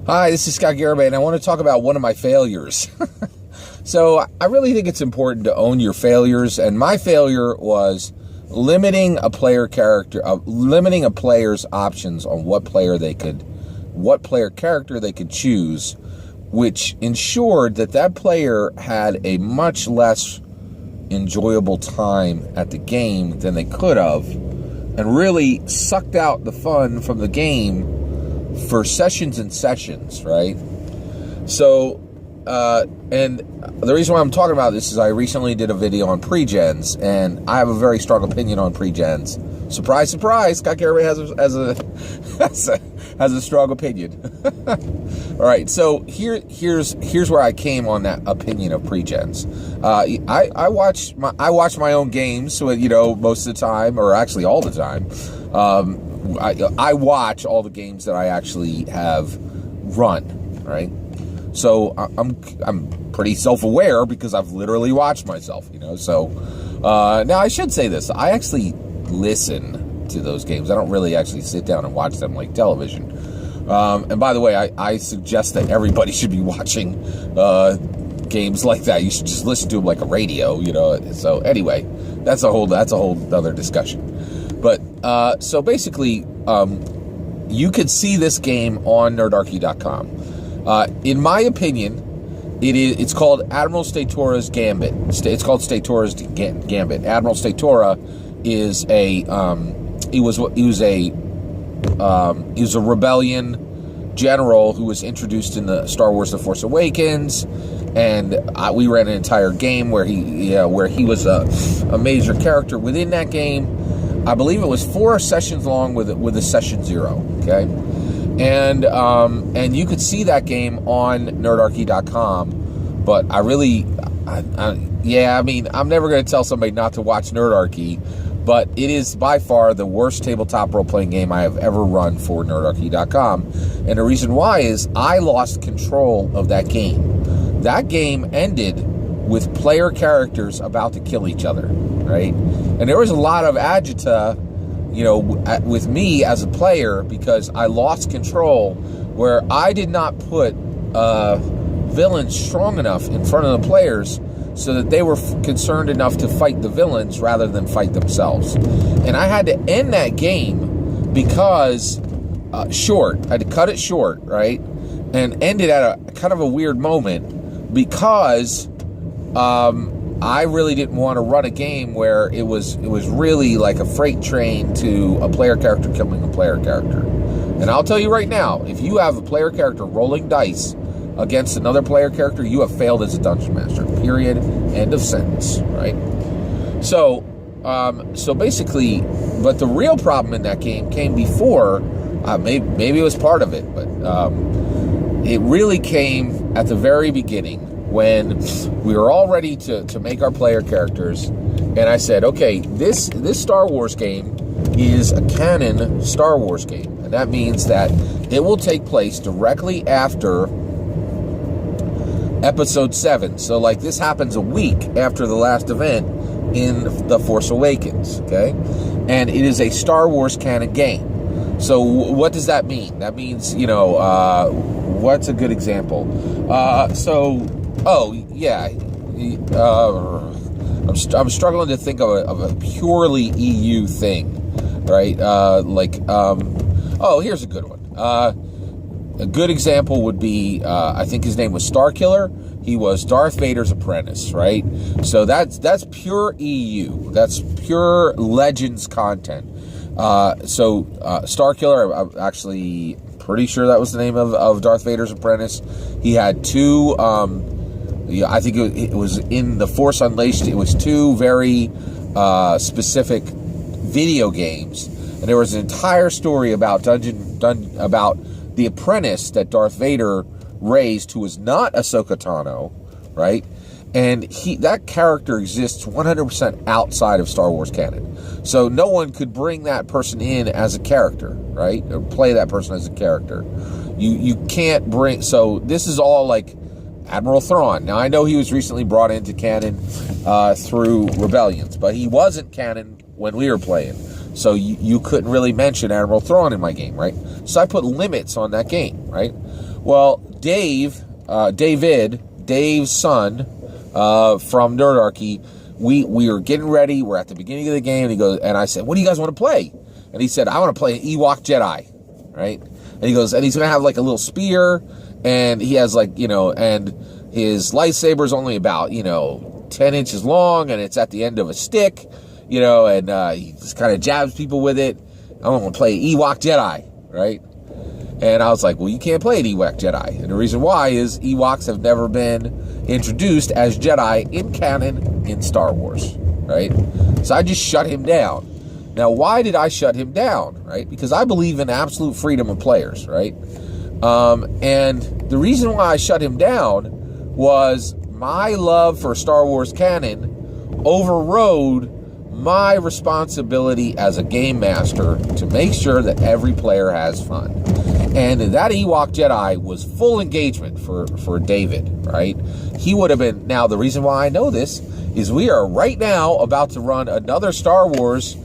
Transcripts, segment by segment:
Hi, this is Scott Garibay, and I want to talk about one of my failures. So I really think it's important to own your failures, and my failure was limiting a player's options on what player character they could choose, which ensured that player had a much less enjoyable time at the game than they could have, and really sucked out the fun from the game for sessions and sessions, right? So, and the reason why I'm talking about this is I recently did a video on pre-gens, and I have a very strong opinion on pre-gens. Surprise, surprise, Scott Garibay has a strong opinion. All right, so here's where I came on that opinion of pre-gens. I watch my own games, so most of the time, or actually all the time. I watch all the games that I actually have run, right? So I'm pretty self-aware because I've literally watched myself, So now I should say this: I actually listen to those games. I don't really actually sit down and watch them like television. And by the way, I suggest that everybody should be watching games like that. You should just listen to them like a radio, So anyway, that's a whole other discussion. But so basically, you could see this game on nerdarchy.com. In my opinion, it's called Admiral Statora's Gambit. It's called Statora's Gambit. Admiral Statora is he was a rebellion general who was introduced in the Star Wars: The Force Awakens, and we ran an entire game where he was a major character within that game. I believe it was 4 sessions long with a session 0. Okay. And you could see that game on nerdarchy.com, but I'm never going to tell somebody not to watch Nerdarchy, but it is by far the worst tabletop role-playing game I have ever run for nerdarchy.com. And the reason why is I lost control of that game. That game ended with player characters about to kill each other, right? And there was a lot of agita, with me as a player, because I lost control, where I did not put villains strong enough in front of the players so that they were concerned enough to fight the villains rather than fight themselves. And I had to end that game because I had to cut it short, right? And end it at a kind of a weird moment because I really didn't want to run a game where it was really like a freight train to a player character killing a player character. And I'll tell you right now, if you have a player character rolling dice against another player character, you have failed as a dungeon master. Period. End of sentence. Right? So basically, but the real problem in that game came before. Maybe it was part of it, but it really came at the very beginning, when we were all ready to make our player characters. And I said, okay, this Star Wars game is a canon Star Wars game. And that means that it will take place directly after Episode 7. So, like, this happens a week after the last event in The Force Awakens, okay? And it is a Star Wars canon game. So what does that mean? That means, what's a good example? I'm struggling to think of a purely EU thing, right? Here's a good one. A good example would be, I think his name was Starkiller. He was Darth Vader's apprentice, right? So that's pure EU. That's pure Legends content. Starkiller, I'm actually pretty sure that was the name of Darth Vader's apprentice. He had 2, I think it was in The Force Unleashed. It was 2 very specific video games, and there was an entire story about about the apprentice that Darth Vader raised, who was not Ahsoka Tano, right? And that character exists 100% outside of Star Wars canon. So no one could bring that person in as a character, right? Or play that person as a character. You can't bring... So this is all like Admiral Thrawn. Now, I know he was recently brought into canon through Rebellions, but he wasn't canon when we were playing. So you couldn't really mention Admiral Thrawn in my game, right? So I put limits on that game, right? Well, Dave's son from Nerdarchy, we were getting ready. We're at the beginning of the game, and he goes, and I said, "What do you guys want to play?" And he said, "I want to play an Ewok Jedi," right? And he goes, and he's gonna have like a little spear, and he has like, and his lightsaber is only about 10 inches long, and it's at the end of a stick, and he just kind of jabs people with it. I want to play Ewok Jedi, right? And I was like, well, you can't play an Ewok Jedi. And the reason why is Ewoks have never been introduced as Jedi in canon in Star Wars, right? So I just shut him down. Now, why did I shut him down, right? Because I believe in absolute freedom of players, right? And the reason why I shut him down was my love for Star Wars canon overrode my responsibility as a game master to make sure that every player has fun. And that Ewok Jedi was full engagement for David, right? He would have been... Now, the reason why I know this is we are right now about to run another Star Wars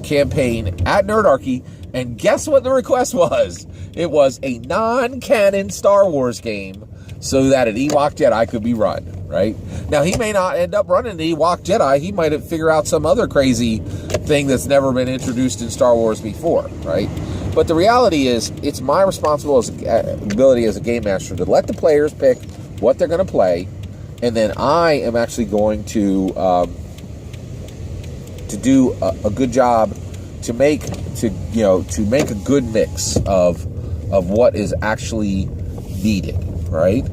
campaign at Nerdarchy, and guess what the request was? It was a non-canon Star Wars game so that an Ewok Jedi could be run, right? Now, he may not end up running the Ewok Jedi. He might figure out some other crazy thing that's never been introduced in Star Wars before, right? But the reality is, it's my responsibility as a game master to let the players pick what they're going to play, and then I am actually going to do a good job to make a good mix of what is actually needed, right?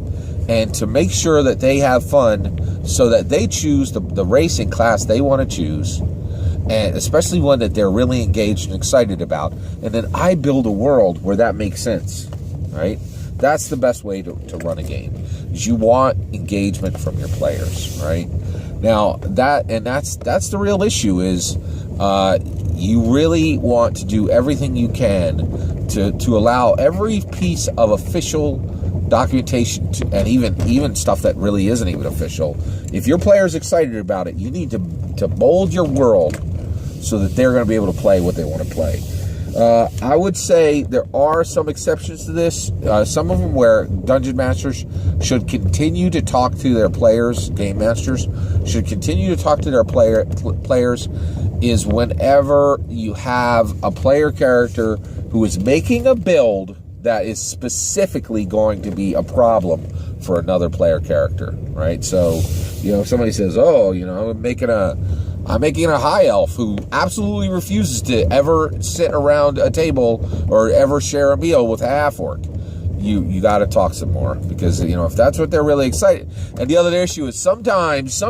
And to make sure that they have fun so that they choose the racing class they want to choose, and especially one that they're really engaged and excited about. And then I build a world where that makes sense, right? That's the best way to run a game, is you want engagement from your players, right? Now, that's the real issue is you really want to do everything you can to allow every piece of official documentation and even stuff that really isn't even official. If your player's excited about it, you need to mold your world so that they're going to be able to play what they want to play. I would say there are some exceptions to this. Some of them where dungeon masters should continue to talk to their players, game masters should continue to talk to their players, is whenever you have a player character who is making a build that is specifically going to be a problem for another player character, right? So, if somebody says, "Oh, I'm making a high elf who absolutely refuses to ever sit around a table or ever share a meal with a half orc," you got to talk some more, because if that's what they're really excited. And the other issue is sometimes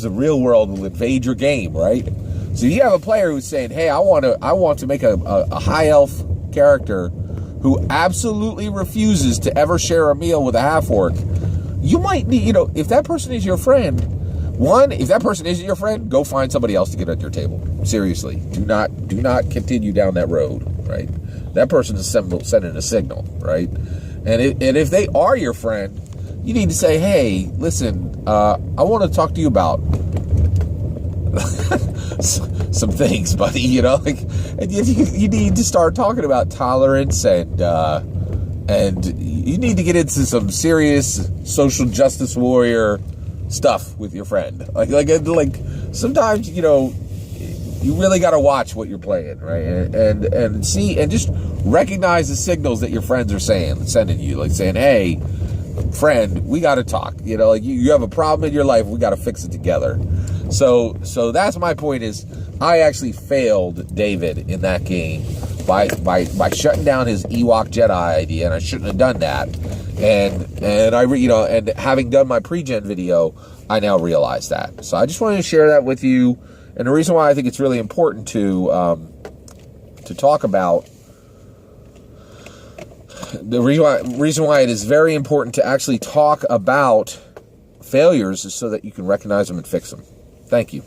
the real world will invade your game, right? So you have a player who's saying, "Hey, I want to make a high elf character who absolutely refuses to ever share a meal with a half orc." You might need, if that person is your friend, if that person isn't your friend, go find somebody else to get at your table. Seriously, do not continue down that road, right? That person is sending a signal, right? And if they are your friend, you need to say, "Hey, listen, I want to talk to you about some things, buddy." And you need to start talking about tolerance and you need to get into some serious social justice warrior stuff with your friend. Like sometimes, you really got to watch what you're playing, right? And see, and just recognize the signals that your friends are sending you, like saying, "Hey, friend, we got to talk. You have a problem in your life. We got to fix it together." So that's my point, is I actually failed David in that game by shutting down his Ewok Jedi idea, and I shouldn't have done that. And I and having done my pre-gen video, I now realize that. So I just wanted to share that with you. And the reason why I think it's really important to talk about, the reason why it is very important to actually talk about failures is so that you can recognize them and fix them. Thank you.